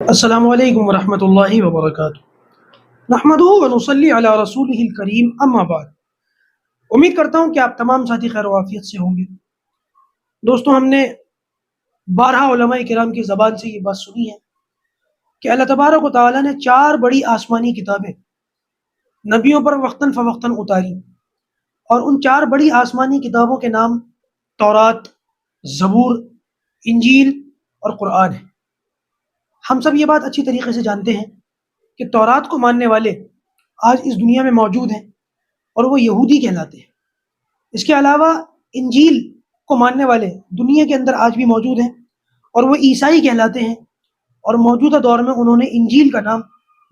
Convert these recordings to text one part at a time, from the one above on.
السلام علیکم ورحمۃ اللہ وبرکاتہ۔ نحمدہ ونصلی علی رسولہ الکریم، اما بعد۔ امید کرتا ہوں کہ آپ تمام ساتھی خیر و عافیت سے ہوں گے۔ دوستوں، ہم نے بارہا علماء کرام کی زبان سے یہ بات سنی ہے کہ اللہ تبارک و تعالیٰ نے 4 بڑی آسمانی کتابیں نبیوں پر وقتاً فوقتاً اتاری، اور ان 4 بڑی آسمانی کتابوں کے نام تورات، زبور، انجیل اور قرآن ہے۔ ہم سب یہ بات اچھی طریقے سے جانتے ہیں کہ تورات کو ماننے والے آج اس دنیا میں موجود ہیں اور وہ یہودی کہلاتے ہیں۔ اس کے علاوہ انجیل کو ماننے والے دنیا کے اندر آج بھی موجود ہیں اور وہ عیسائی کہلاتے ہیں، اور موجودہ دور میں انہوں نے انجیل کا نام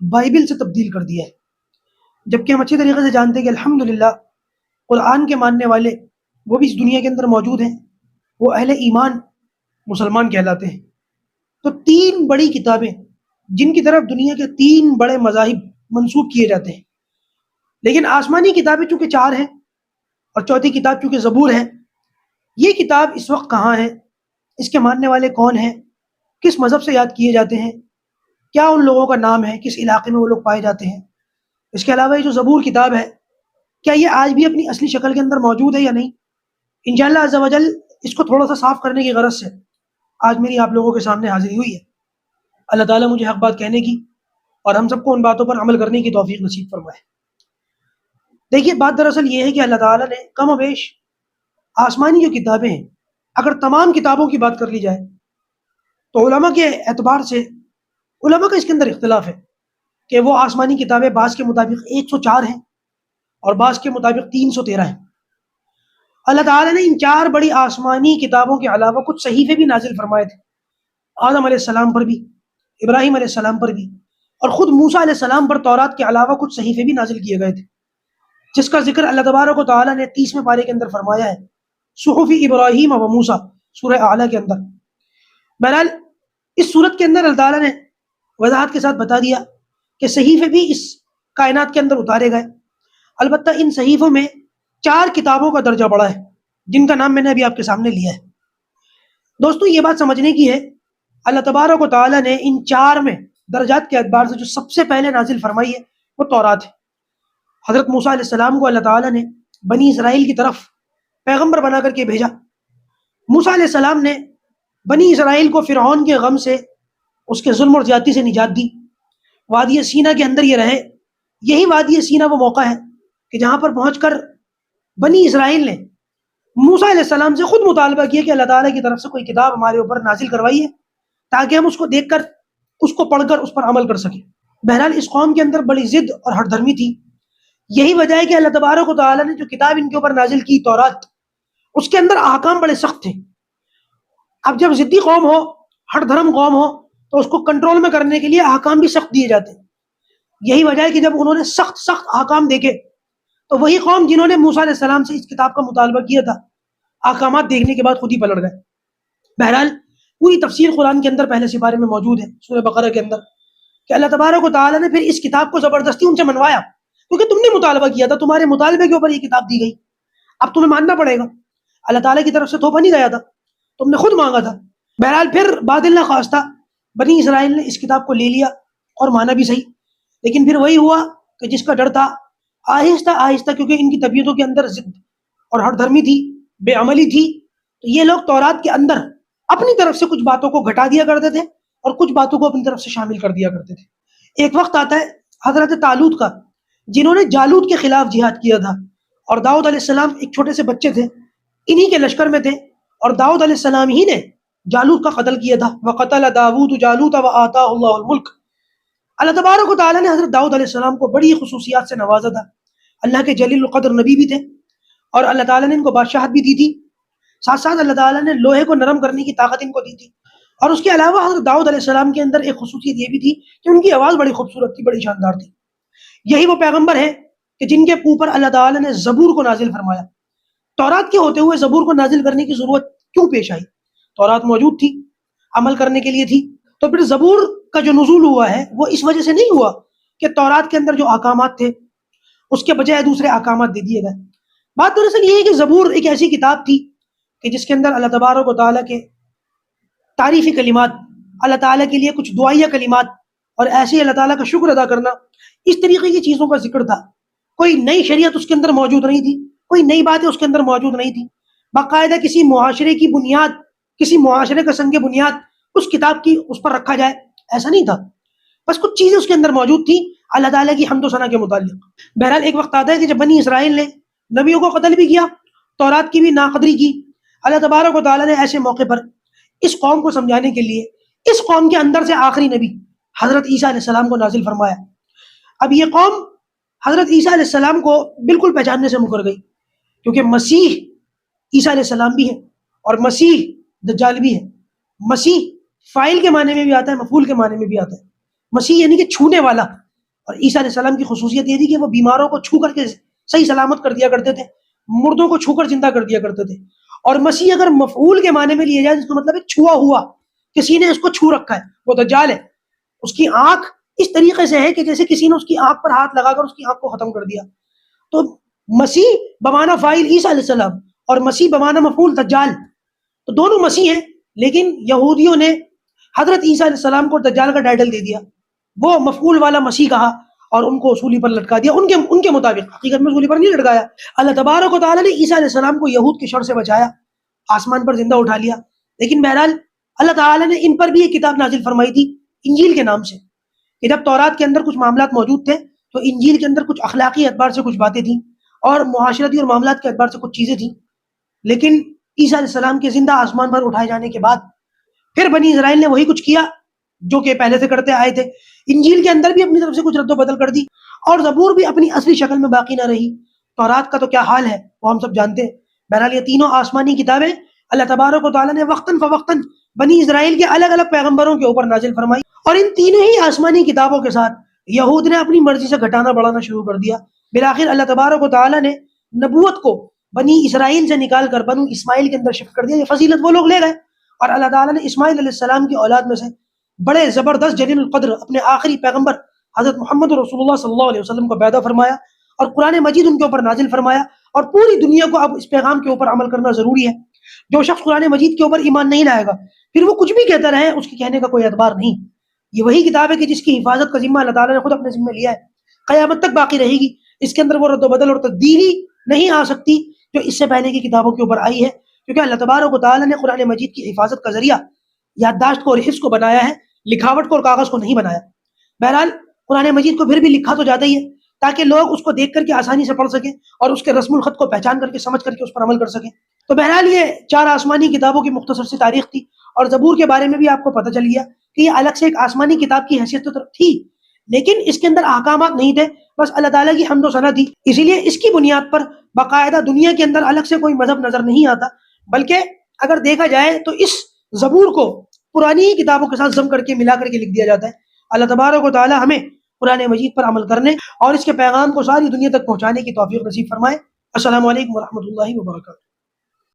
بائبل سے تبدیل کر دیا ہے۔ جبکہ ہم اچھی طریقے سے جانتے ہیں کہ الحمدللہ قرآن کے ماننے والے وہ بھی اس دنیا کے اندر موجود ہیں، وہ اہل ایمان مسلمان کہلاتے ہیں۔ تو 3 بڑی کتابیں جن کی طرف دنیا کے 3 بڑے مذاہب منسوب کیے جاتے ہیں، لیکن آسمانی کتابیں چونکہ 4 ہیں اور چوتھی کتاب چونکہ زبور ہے، یہ کتاب اس وقت کہاں ہے، اس کے ماننے والے کون ہیں، کس مذہب سے یاد کیے جاتے ہیں، کیا ان لوگوں کا نام ہے، کس علاقے میں وہ لوگ پائے جاتے ہیں۔ اس کے علاوہ یہ جو زبور کتاب ہے، کیا یہ آج بھی اپنی اصلی شکل کے اندر موجود ہے یا نہیں، انشاءاللہ عز و جل اس کو تھوڑا سا صاف کرنے کی غرض سے آج میری آپ لوگوں کے سامنے حاضری ہوئی ہے۔ اللہ تعالیٰ مجھے حق بات کہنے کی اور ہم سب کو ان باتوں پر عمل کرنے کی توفیق نصیب فرمائے۔ دیکھیے، بات دراصل یہ ہے کہ اللہ تعالیٰ نے کم و بیش آسمانی جو کتابیں ہیں، اگر تمام کتابوں کی بات کر لی جائے تو علماء کے اعتبار سے علماء کا اس کے اندر اختلاف ہے کہ وہ آسمانی کتابیں بعض کے مطابق 104 ہیں اور بعض کے مطابق 313 ہیں۔ اللہ تعالیٰ نے ان 4 بڑی آسمانی کتابوں کے علاوہ کچھ صحیفے بھی نازل فرمائے تھے، آدم علیہ السلام پر بھی، ابراہیم علیہ السلام پر بھی، اور خود موسیٰ علیہ السلام پر تورات کے علاوہ کچھ صحیفے بھی نازل کیے گئے تھے، جس کا ذکر اللہ تبارک و تعالیٰ نے 30ویں پارے کے اندر فرمایا ہے، صحف ابراہیم و موسیٰ، سورہ اعلیٰ کے اندر۔ بہرحال اس صورت کے اندر اللہ تعالیٰ نے وضاحت کے ساتھ بتا دیا کہ صحیفے بھی اس کائنات کے اندر اتارے گئے، البتہ ان صحیفوں میں 4 کتابوں کا درجہ بڑا ہے، جن کا نام میں نے ابھی آپ کے سامنے لیا ہے۔ دوستوں، یہ بات سمجھنے کی ہے، اللہ تبارک و تعالیٰ نے ان 4 میں درجات کے اعتبار سے جو سب سے پہلے نازل فرمائی ہے وہ تورات ہے۔ حضرت موسیٰ علیہ السلام کو اللہ تعالیٰ نے بنی اسرائیل کی طرف پیغمبر بنا کر کے بھیجا۔ موسیٰ علیہ السلام نے بنی اسرائیل کو فرعون کے غم سے، اس کے ظلم اور زیادتی سے نجات دی، وادی سینا کے اندر یہ رہے۔ یہی وادی سینا وہ موقع ہے کہ جہاں پر پہنچ کر بنی اسرائیل نے موسیٰ علیہ السلام سے خود مطالبہ کیا کہ اللہ تعالیٰ کی طرف سے کوئی کتاب ہمارے اوپر نازل کروائیے تاکہ ہم اس کو دیکھ کر، اس کو پڑھ کر اس پر عمل کر سکیں۔ بہرحال اس قوم کے اندر بڑی ضد اور ہٹ دھرمی تھی، یہی وجہ ہے کہ اللہ تبارک و تعالیٰ نے جو کتاب ان کے اوپر نازل کی تورات، اس کے اندر احکام بڑے سخت تھے۔ اب جب ضدی قوم ہو، ہٹ دھرم قوم ہو، تو اس کو کنٹرول میں کرنے کے لیے احکام بھی سخت دیے جاتے ہیں۔ یہی وجہ ہے کہ جب انہوں نے سخت سخت احکام دیکھے تو وہی قوم جنہوں نے موسیٰ علیہ السلام سے اس کتاب کا مطالبہ کیا تھا، احکامات دیکھنے کے بعد خود ہی پلٹ گئے۔ بہرحال پوری تفسیر قرآن کے اندر پہلے سپارے میں موجود ہے، سورہ بقرہ کے اندر، کہ اللہ تبارک و تعالیٰ نے پھر اس کتاب کو زبردستی ان سے منوایا، کیونکہ تم نے مطالبہ کیا تھا، تمہارے مطالبے کے اوپر یہ کتاب دی گئی، اب تمہیں ماننا پڑے گا۔ اللہ تعالیٰ کی طرف سے تحفہ نہیں گیا تھا، تم نے خود مانگا تھا۔ بہرحال پھر بعد اللہ خواستہ بنی اسرائیل نے اس کتاب کو لے لیا اور مانا بھی صحیح، لیکن پھر وہی ہوا کہ جس کا ڈر تھا، آہستہ آہستہ، کیونکہ ان کی طبیعتوں کے اندر ضد اور ہٹ دھرمی تھی، بے عملی تھی، تو یہ لوگ تورات کے اندر اپنی طرف سے کچھ باتوں کو گھٹا دیا کرتے تھے اور کچھ باتوں کو اپنی طرف سے شامل کر دیا کرتے تھے۔ ایک وقت آتا ہے حضرت طالوت کا، جنہوں نے جالوت کے خلاف جہاد کیا تھا، اور داؤد علیہ السلام ایک چھوٹے سے بچے تھے، انہی کے لشکر میں تھے، اور داؤد علیہ السلام ہی نے جالوت کا قتل کیا تھا۔ وَقَتَلَ دَاوُودُ جَالُوتَ وَآتَاهُ اللَّهُ الْمُلْكَ۔ اللہ تبارک و تعالیٰ نے حضرت داؤد علیہ السلام کو بڑی خصوصیات سے نوازا تھا، اللہ کے جلیل القدر نبی بھی تھے، اور اللہ تعالیٰ نے ان کو بادشاہت بھی دی تھی، ساتھ ساتھ اللہ تعالیٰ نے لوہے کو نرم کرنے کی طاقت ان کو دی تھی۔ اور اس کے علاوہ حضرت داؤد علیہ السلام کے اندر ایک خصوصیت یہ بھی تھی کہ ان کی آواز بڑی خوبصورت تھی، بڑی شاندار تھی۔ یہی وہ پیغمبر ہیں کہ جن کے اوپر اللہ تعالیٰ نے زبور کو نازل فرمایا۔ تورات کے ہوتے ہوئے زبور کو نازل کرنے کی ضرورت کیوں پیش آئی؟ تورات موجود تھی، عمل کرنے کے لیے تھی، تو پھر زبور کا جو نزول ہوا ہے وہ اس وجہ سے نہیں ہوا کہ تورات کے اندر جو احکامات تھے اس کے بجائے دوسرے احکامات دے دیے گئے۔ بات دراصل یہ ہے کہ زبور ایک ایسی کتاب تھی کہ جس کے اندر اللہ تبارک و تعالیٰ کے تعریفی کلمات اللہ تعالیٰ کے لیے کچھ دعائیہ کلمات اور ایسے اللہ تعالیٰ کا شکر ادا کرنا، اس طریقے کی چیزوں کا ذکر تھا۔ کوئی نئی شریعت اس کے اندر موجود نہیں تھی، کوئی نئی باتیں اس کے اندر موجود نہیں تھی۔ باقاعدہ کسی معاشرے کی بنیاد، کسی معاشرے کا سنگ بنیاد اس کتاب کی اس پر رکھا جائے، ایسا نہیں تھا۔ بس کچھ چیزیں اس کے اندر موجود تھیں اللہ تعالیٰ کی حمد و ثنا کے متعلق۔ بہرحال ایک وقت آتا ہے کہ جب بنی اسرائیل نے نبیوں کو قتل بھی کیا، تورات کی بھی ناقدری کی، اللہ تبارک و تعالیٰ نے ایسے موقع پر اس قوم کو سمجھانے کے لیے اس قوم کے اندر سے آخری نبی حضرت عیسیٰ علیہ السلام کو نازل فرمایا۔ اب یہ قوم حضرت عیسیٰ علیہ السلام کو بالکل پہچاننے سے مکر گئی، کیونکہ مسیح عیسیٰ علیہ السلام بھی ہے اور مسیح دجال بھی ہے۔ مسیح فاعل کے معنی میں بھی آتا ہے، مفعول کے معنی میں بھی آتا ہے۔ مسیح یعنی کہ چھونے والا، اور عیسیٰ علیہ السلام کی خصوصیت یہ تھی کہ وہ بیماروں کو چھو کر کے صحیح سلامت کر دیا کرتے تھے، مردوں کو چھو کر زندہ کر دیا کرتے تھے۔ اور مسیح اگر مفعول کے معنی میں لیے جائے، اس کا مطلب ہے چھوا ہوا، کسی نے اس کو چھو رکھا ہے، وہ دجال ہے۔ اس کی آنکھ اس طریقے سے ہے کہ جیسے کسی نے اس کی آنکھ پر ہاتھ لگا کر اس کی آنکھ کو ختم کر دیا۔ تو مسیح بمعنی فاعل عیسیٰ علیہ السلام اور مسیح بمعنی مفعول دجال، تو دونوں مسیح ہیں، لیکن یہودیوں نے حضرت عیسیٰ علیہ السلام کو دجال کا ٹائٹل دے دیا، وہ مفعول والا مسیح کہا اور ان کو سولی پر لٹکا دیا۔ ان کے مطابق حقیقت میں سولی پر نہیں لٹکایا۔ اللہ تبارک و تعالیٰ نے عیسیٰ علیہ السلام کو یہود کے شر سے بچایا، آسمان پر زندہ اٹھا لیا، لیکن بہرحال اللہ تعالیٰ نے ان پر بھی ایک کتاب نازل فرمائی تھی انجیل کے نام سے، کہ جب تورات کے اندر کچھ معاملات موجود تھے تو انجیل کے اندر کچھ اخلاقی اعتبار سے کچھ باتیں تھیں اور معاشرتی اور معاملات کے اعتبار سے کچھ چیزیں تھیں۔ لیکن عیسیٰ علیہ السلام کے زندہ آسمان پر اٹھائے جانے کے بعد پھر بنی اسرائیل نے وہی کچھ کیا جو کہ پہلے سے کرتے آئے تھے۔ انجیل کے اندر بھی اپنی طرف سے کچھ رد و بدل کر دی اور زبور بھی اپنی اصلی شکل میں باقی نہ رہی۔ تورات کا تو کیا حال ہے وہ ہم سب جانتے ہیں۔ بہرحال یہ تینوں آسمانی کتابیں اللہ تبارک و تعالیٰ نے وقتاً فوقتاً بنی اسرائیل کے الگ الگ پیغمبروں کے اوپر نازل فرمائی، اور ان تینوں ہی آسمانی کتابوں کے ساتھ یہود نے اپنی مرضی سے گھٹانا بڑھانا شروع کر دیا۔ بالآخر اللہ تبارک و تعالیٰ نے نبوت کو بنی اسرائیل سے نکال کر بنو اسماعیل کے اندر شفٹ کر دیا۔ یہ فضیلت وہ لوگ لے گئے، اور اللہ تعالیٰ نے اسماعیل علیہ السلام کی اولاد میں سے بڑے زبردست جلیل القدر اپنے آخری پیغمبر حضرت محمد رسول اللہ صلی اللہ علیہ وسلم کو پیدا فرمایا اور قرآن مجید ان کے اوپر نازل فرمایا، اور پوری دنیا کو اب اس پیغام کے اوپر عمل کرنا ضروری ہے۔ جو شخص قرآن مجید کے اوپر ایمان نہیں لائے گا، پھر وہ کچھ بھی کہتا رہے، اس کے کہنے کا کوئی اعتبار نہیں۔ یہ وہی کتاب ہے کہ جس کی حفاظت کا ذمہ اللہ تعالیٰ نے خود اپنے ذمہ لیا ہے، قیامت تک باقی رہے گی۔ اس کے اندر وہ رد و بدل اور تبدیلی نہیں آ سکتی جو اس سے پہلے کی کتابوں کے اوپر آئی ہے، کیونکہ اللہ تبارک و تعالیٰ نے قرآن مجید کی حفاظت کا ذریعہ یادداشت کو اور حفظ کو بنایا ہے، لکھاوٹ کو اور کاغذ کو نہیں بنایا۔ بہرحال قرآن مجید کو پھر بھی لکھا تو جاتا ہی ہے تاکہ لوگ اس کو دیکھ کر کے آسانی سے پڑھ سکیں اور اس کے رسم الخط کو پہچان کر کے سمجھ کر کے اس پر عمل کر سکیں۔ تو بہرحال یہ 4 آسمانی کتابوں کی مختصر سی تاریخ تھی، اور زبور کے بارے میں بھی آپ کو پتہ چل گیا کہ یہ الگ سے ایک آسمانی کتاب کی حیثیت تو تھی، لیکن اس کے اندر احکامات نہیں تھے، بس اللہ تعالیٰ کی حمد و ثنا تھی۔ اسی لیے اس کی بنیاد پر باقاعدہ دنیا کے اندر الگ سے کوئی مذہب نظر نہیں آتا، بلکہ اگر دیکھا جائے تو اس زبور کو پرانی ہی کتابوں کے ساتھ ضم کر کے ملا کر کے لکھ دیا جاتا ہے۔ اللہ تبارک و تعالیٰ ہمیں قرآن مجید پر عمل کرنے اور اس کے پیغام کو ساری دنیا تک پہنچانے کی توفیق نصیب فرمائے۔ السلام علیکم ورحمۃ اللہ وبرکاتہ۔